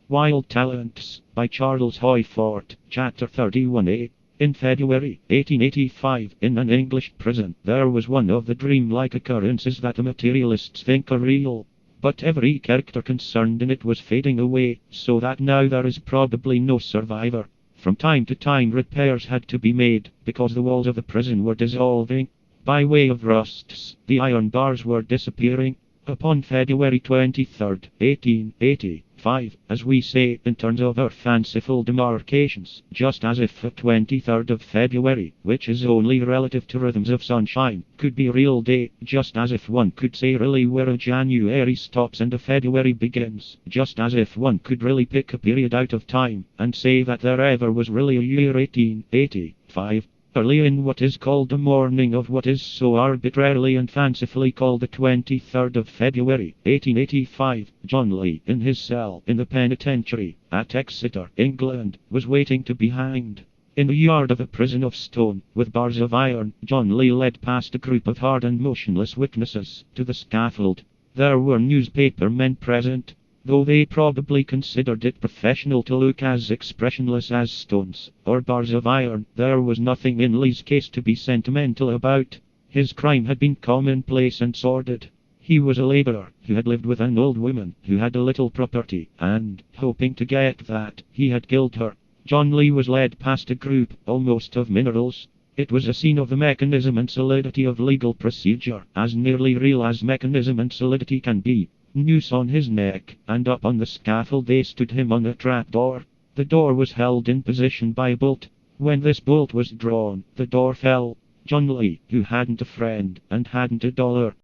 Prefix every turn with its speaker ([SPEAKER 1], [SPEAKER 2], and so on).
[SPEAKER 1] Wild Talents, by Charles Hoyfort, Chapter 31a. In February 1885, in an English prison, there was one of the dreamlike occurrences that the materialists think are real. But every character concerned in it was fading away, so that now there is probably no survivor. From time to time repairs had to be made, because the walls of the prison were dissolving. By way of rusts, the iron bars were disappearing. Upon February 23rd, 1885, as we say in terms of our fanciful demarcations, just as if the 23rd of February, which is only relative to rhythms of sunshine, could be a real day, just as if one could say really where a January stops and a February begins, just as if one could really pick a period out of time, and say that there ever was really a year 1885. Early in what is called the morning of what is so arbitrarily and fancifully called the 23rd of February, 1885, John Lee, in his cell in the penitentiary at Exeter, England, was waiting to be hanged. In the yard of a prison of stone, with bars of iron, John Lee led past a group of hard and motionless witnesses to the scaffold. There were newspaper men present. Though they probably considered it professional to look as expressionless as stones, or bars of iron, there was nothing in Lee's case to be sentimental about. His crime had been commonplace and sordid. He was a laborer, who had lived with an old woman, who had a little property, and, hoping to get that, he had killed her. John Lee was led past a group, almost of minerals. It was a scene of the mechanism and solidity of legal procedure, as nearly real as mechanism and solidity can be. Noose on his neck, and up on the scaffold they stood him on a trapdoor. The door was held in position by a bolt. When this bolt was drawn, the door fell. John Lee, who hadn't a friend, and hadn't a dollar,